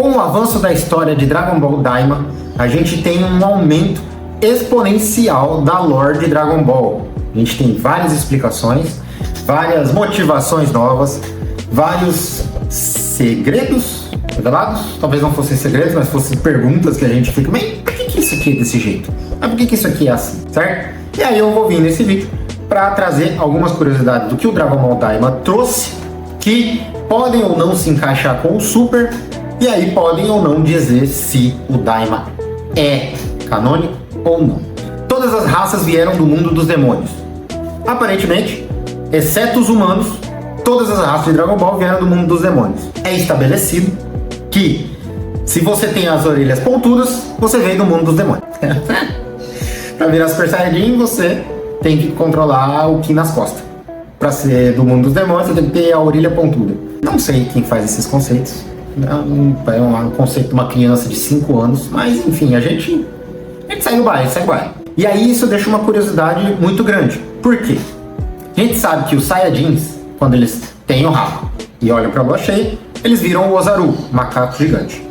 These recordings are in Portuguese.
Com o avanço da história de Dragon Ball Daima, a gente tem um aumento exponencial da lore de Dragon Ball. A gente tem várias explicações, várias motivações novas, vários segredos revelados. Talvez não fossem segredos, mas fossem perguntas que a gente fica, mas por que isso aqui é desse jeito? Mas por que isso aqui é assim, certo? E aí eu vou vir nesse vídeo para trazer algumas curiosidades do que o Dragon Ball Daima trouxe, que podem ou não se encaixar com o Super, e aí podem ou não dizer se o Daima é canônico ou não. Todas as raças vieram do mundo dos demônios. Aparentemente, exceto os humanos, todas as raças de Dragon Ball vieram do mundo dos demônios. É estabelecido que se você tem as orelhas pontudas, você vem do mundo dos demônios. Para virar Super Saiyajin, você tem que controlar o Ki nas costas. Para ser do mundo dos demônios, você tem que ter a orelha pontuda. Não sei quem faz esses conceitos. É um conceito de uma criança de 5 anos, mas enfim, a gente segue o baile, E aí isso deixa uma curiosidade muito grande. Por quê? A gente sabe que os Saiyajins, quando eles têm o rabo e olham para a lua cheia, eles viram o Ozaru, macaco gigante.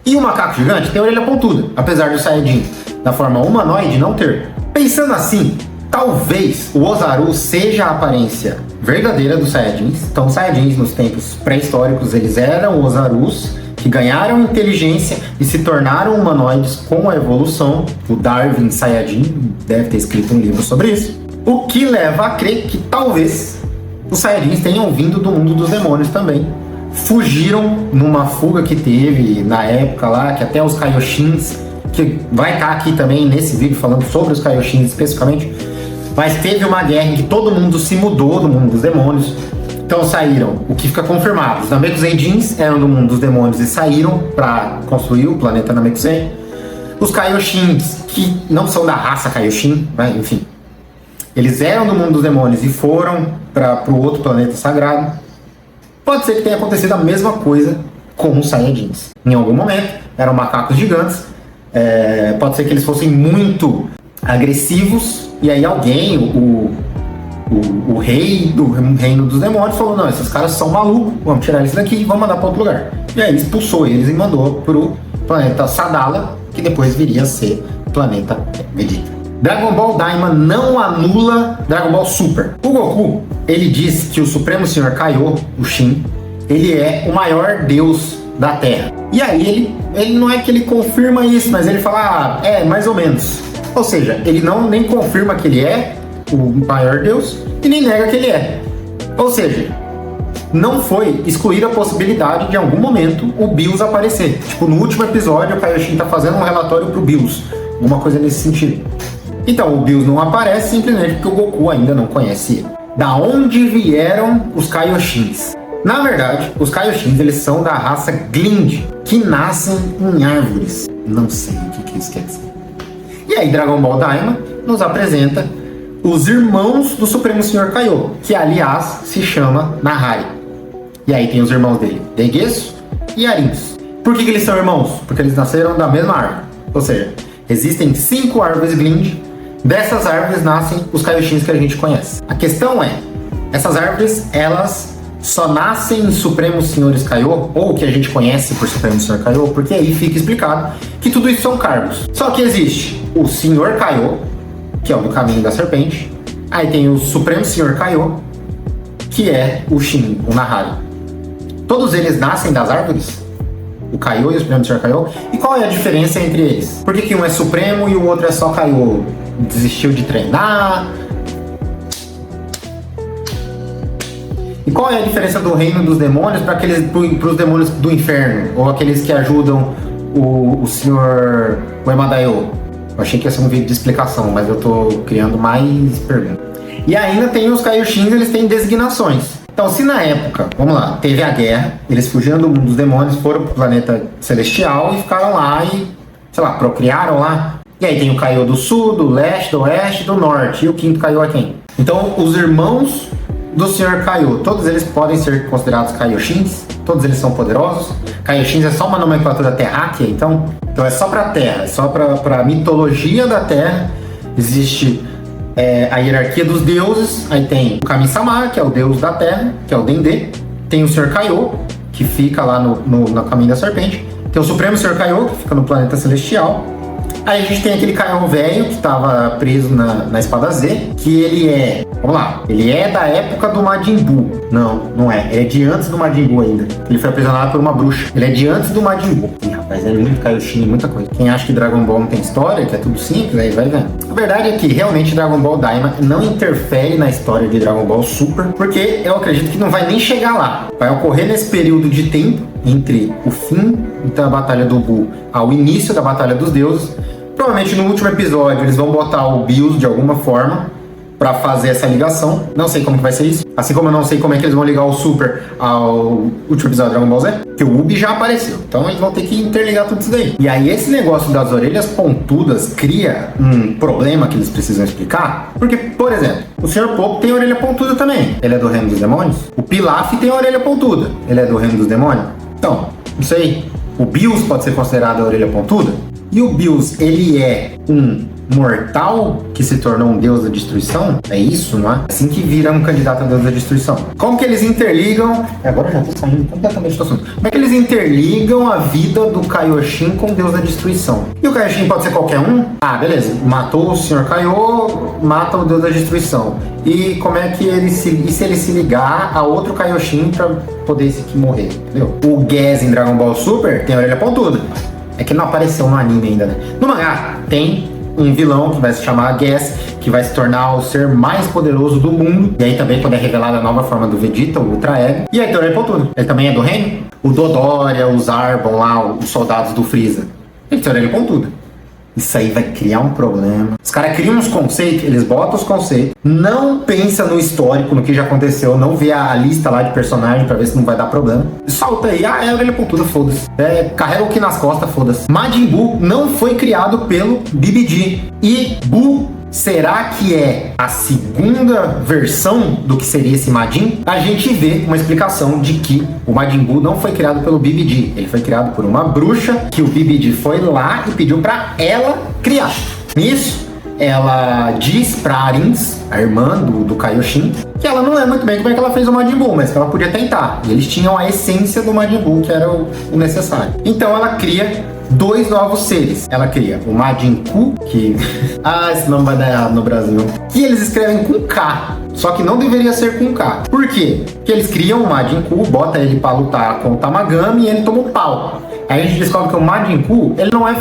E o macaco gigante tem a orelha pontuda, apesar do Saiyajin da forma humanoide não ter. Pensando assim, talvez o Ozaru seja a aparência verdadeira dos Saiyajins. Então, os Saiyajins nos tempos pré-históricos, eles eram Ozarus, que ganharam inteligência e se tornaram humanoides com a evolução. O Darwin Saiyajin deve ter escrito um livro sobre isso. O que leva a crer que talvez os Saiyajins tenham vindo do mundo dos demônios também. Fugiram numa fuga que teve na época lá, que até os Kaioshins, que vai estar aqui também nesse vídeo falando sobre os Kaioshins especificamente, mas teve uma guerra em que todo mundo se mudou do mundo dos demônios. Então saíram, o que fica confirmado, os Namekuseijins eram do mundo dos demônios e saíram para construir o planeta Namekusei. Os Kaioshins, que não são da raça Kaioshin, né? Enfim, eles eram do mundo dos demônios e foram para o outro planeta sagrado. Pode ser que tenha acontecido a mesma coisa com os Saiyajins. Em algum momento, eram macacos gigantes. Pode ser que eles fossem muito agressivos, e aí alguém, o rei do reino dos demônios, falou: não, esses caras são malucos, vamos tirar eles daqui e vamos mandar para outro lugar. E aí expulsou eles e mandou pro planeta Sadala, que depois viria a ser o planeta Vegeta. Dragon Ball Daima não anula Dragon Ball Super. O Goku, ele diz que o Supremo Senhor Kaiô, o Shin, ele é o maior deus da Terra. E aí ele não é que ele confirma isso, mas ele fala, mais ou menos. Ou seja, ele nem confirma que ele é o maior deus e nem nega que ele é. Ou seja, não foi excluir a possibilidade de em algum momento o Bills aparecer. Tipo, no último episódio o Kaioshin tá fazendo um relatório pro Bills, alguma coisa nesse sentido. Então o Bills não aparece simplesmente porque o Goku ainda não conhece ele. Da onde vieram os Kaioshins? Na verdade, os Kaioshins, eles são da raça Glind, que nascem em árvores. Não sei o que isso quer dizer. E aí Dragon Ball Daima nos apresenta os irmãos do Supremo Senhor Kaiô, que aliás se chama Nahari. E aí tem os irmãos dele, Degesso e Arins. Por que eles são irmãos? Porque eles nasceram da mesma árvore. Ou seja, existem 5 árvores Glind. Dessas árvores nascem os Kaioshins que a gente conhece. A questão é, essas árvores, elas só nascem em Supremos Senhores Kaiô, ou o que a gente conhece por Supremo Senhor Kaiô, porque aí fica explicado que tudo isso são cargos. Só que existe o Senhor Kaiô, que é o do caminho da serpente. Aí tem o Supremo Senhor Kaiô, que é o Shin, o Nahari. Todos eles nascem das árvores? O Kaiô e o Supremo Senhor Kaiô? E qual é a diferença entre eles? Por que um é Supremo e o outro é só Kaiô? Desistiu de treinar? E qual é a diferença do reino dos demônios para os demônios do inferno? Ou aqueles que ajudam o senhor Uemadaio? Eu achei que ia ser um vídeo de explicação, mas eu tô criando mais perguntas. E ainda tem os Kaioshins, eles têm designações. Então, se na época, vamos lá, teve a guerra, eles fugiram do mundo dos demônios, foram pro planeta celestial e ficaram lá e, sei lá, procriaram lá. E aí tem o Kaiô do sul, do leste, do oeste, do norte. E o quinto Kaiô é quem? Então, os irmãos do Senhor Kaiô, todos eles podem ser considerados Kaioshins, todos eles são poderosos. Kaioshins é só uma nomenclatura terráquea, então é só pra Terra, é só pra mitologia da Terra. Existe a hierarquia dos deuses, aí tem o Kami-sama, que é o deus da Terra, que é o Dendê. Tem o Senhor Kaiô, que fica lá no caminho da serpente. Tem o Supremo Senhor Kaiô, que fica no planeta celestial. Aí a gente tem aquele Kaiô velho que estava preso na Espada Z, que ele é... Vamos lá. Ele é da época do Majin Buu. Não é. Ele é de antes do Majin Buu ainda. Ele foi aprisionado por uma bruxa. Ele é de antes do Majin Buu. Ih, rapaz, é muito Kaioshin, muita coisa. Quem acha que Dragon Ball não tem história, que é tudo simples, aí vai vendo. A verdade é que realmente Dragon Ball Daima não interfere na história de Dragon Ball Super, porque eu acredito que não vai nem chegar lá. Vai ocorrer nesse período de tempo entre o fim da Batalha do Buu ao início da Batalha dos Deuses. Provavelmente no último episódio eles vão botar o Bills de alguma forma pra fazer essa ligação. Não sei como que vai ser isso. Assim como eu não sei como é que eles vão ligar o Super ao último episódio de Dragon Ball Z. Porque o Ubi já apareceu. Então eles vão ter que interligar tudo isso daí. E aí esse negócio das orelhas pontudas cria um problema que eles precisam explicar. Porque, por exemplo, o Sr. Popo tem orelha pontuda também. Ele é do Reino dos Demônios. O Pilaf tem orelha pontuda. Ele é do Reino dos Demônios. Então, não sei. O Bills pode ser considerado a orelha pontuda? E o Bills, ele é um mortal que se tornou um deus da destruição? É isso, não é? Assim que vira um candidato a deus da destruição. Como que eles interligam... Agora eu já tô saindo completamente do assunto. Como é que eles interligam a vida do Kaioshin com o deus da destruição? E o Kaioshin pode ser qualquer um? Ah, beleza. Matou o Sr. Kaiô, mata o deus da destruição. E como é que ele se... E se ele se ligar a outro Kaioshin pra poder esse aqui morrer? Entendeu? O Gas em Dragon Ball Super tem a orelha pontuda. É que não apareceu no anime ainda, né? No mangá tem um vilão que vai se chamar Gas, que vai se tornar o ser mais poderoso do mundo. E aí também quando é revelada a nova forma do Vegeta, o Ultra Ego. E aí tem o orelha pontuda. Ele também é do reino? O Dodoria, os Arbon lá, os soldados do Freeza. Ele tem orelha pontuda. Isso aí vai criar um problema. Os caras criam uns conceitos, eles botam os conceitos, não pensa no histórico, no que já aconteceu, não vê a lista lá de personagem pra ver se não vai dar problema. Solta aí, é orelha pontuda, foda-se. Carrega o que nas costas, foda-se. Majin Buu não foi criado pelo BBG. E Buu, será que é a segunda versão do que seria esse Majin? A gente vê uma explicação de que o Majin Buu não foi criado pelo BBG. Ele foi criado por uma bruxa que o BBG foi lá e pediu pra ela criar. Nisso, ela diz pra Arins, a irmã do Kaioshin, que ela não é muito bem como é que ela fez o Majin Buu, mas que ela podia tentar. E eles tinham a essência do Majin Buu, que era o necessário. Então ela cria dois novos seres. Ela cria o Majin Ku, que... esse nome vai dar errado no Brasil. Que eles escrevem com K. Só que não deveria ser com K. Por quê? Porque eles criam o Majin Ku, bota ele pra lutar com o Tamagami e ele toma um pau. Aí a gente descobre que o Majin Ku, ele não é...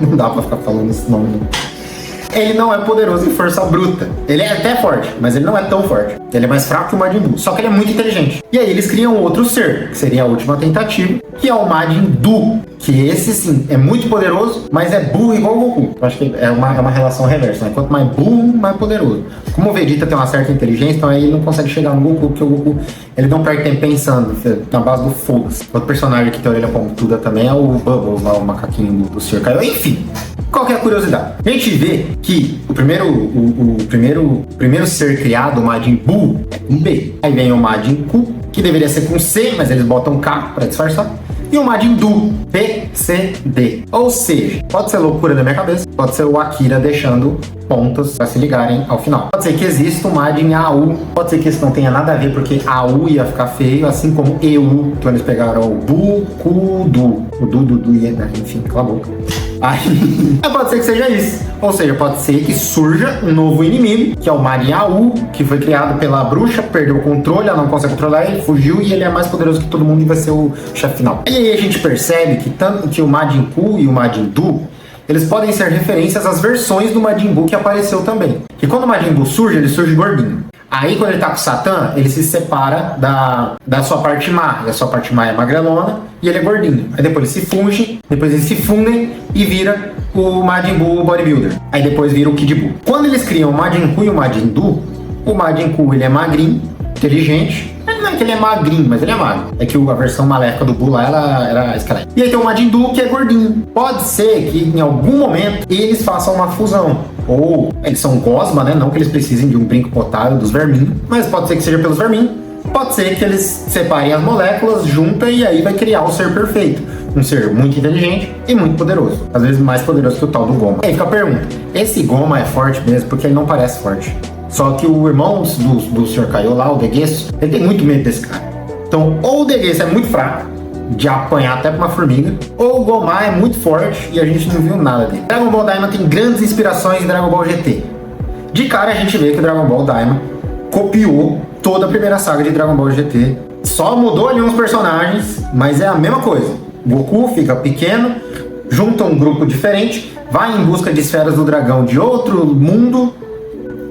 não dá pra ficar falando esse nome, não. Ele não é poderoso em força bruta. Ele é até forte, mas ele não é tão forte. Ele é mais fraco que o Majin Buu, só que ele é muito inteligente. E aí eles criam outro ser, que seria a última tentativa, que é o Majin Du, que esse sim é muito poderoso, mas é burro igual o Goku. Eu acho que é uma relação reversa, né? Quanto mais burro, mais poderoso. Como o Vegeta tem uma certa inteligência, então aí ele não consegue chegar no Goku, porque o Goku ele não perde tempo pensando, na base do foda-se. Outro personagem que tem a orelha pontuda também é o Bubbles, lá, o macaquinho do Sr. Kaiô. Enfim, qual que é a curiosidade? A gente vê que o primeiro ser criado, o Majin Buu, é com B. Aí vem o Majin Ku, que deveria ser com C, mas eles botam K para disfarçar. E o Majin Du, B, C, D. Ou seja, pode ser loucura da minha cabeça, pode ser o Akira deixando pontas para se ligarem ao final. Pode ser que exista o Majin AU, pode ser que isso não tenha nada a ver, porque AU ia ficar feio, assim como EU. Então eles pegaram o Bu, Ku, Du. O Du, enfim, cala a boca. Aí, pode ser que seja isso. Ou seja, pode ser que surja um novo inimigo, que é o Majin AU, que foi criado pela bruxa, perdeu o controle, ela não consegue controlar ele, fugiu e ele é mais poderoso que todo mundo e vai ser o chefe final. E aí a gente percebe que tanto que o Majin Ku e o Majin Du, eles podem ser referências às versões do Majin Buu que apareceu também. E quando o Majin Buu surge, ele surge gordinho. Aí quando ele tá com o Satan, ele se separa da sua parte má. E a sua parte má é magrelona e ele é gordinho. Aí depois eles se fungem, depois eles se fundem e vira o Majin Buu Bodybuilder. Aí depois vira o Kid Buu. Quando eles criam o Majin Ku e o Majin Du, o Majin Ku ele é magrinho, inteligente. Não é que ele é magrinho, mas ele é magro. É que a versão maléfica do Buu lá era esqueleto. E aí tem o Majin Du, que é gordinho. Pode ser que em algum momento eles façam uma fusão. Ou eles são gosma, né? Não que eles precisem de um brinco potável dos verminhos. Mas pode ser que seja pelos verminhos. Pode ser que eles separem as moléculas, juntam e aí vai criar o ser perfeito. Um ser muito inteligente e muito poderoso. Às vezes mais poderoso que o tal do Goma. Aí fica a pergunta. Esse Goma é forte mesmo? Porque ele não parece forte. Só que o irmão do Sr. Kaiô lá, o Deguesso, ele tem muito medo desse cara. Então, ou o Deguesso é muito fraco, de apanhar até pra uma formiga, ou o Gomar é muito forte e a gente não viu nada dele. Dragon Ball Daima tem grandes inspirações em Dragon Ball GT. De cara a gente vê que o Dragon Ball Daima copiou toda a primeira saga de Dragon Ball GT. Só mudou ali uns personagens, mas é a mesma coisa. Goku fica pequeno, junta um grupo diferente, vai em busca de esferas do dragão de outro mundo,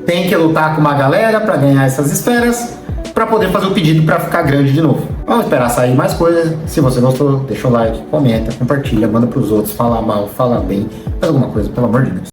tem que lutar com uma galera para ganhar essas esferas, para poder fazer o pedido para ficar grande de novo. Vamos esperar sair mais coisas. Se você gostou, deixa o like, comenta, compartilha, manda para os outros, fala mal, fala bem, faz alguma coisa, pelo amor de Deus.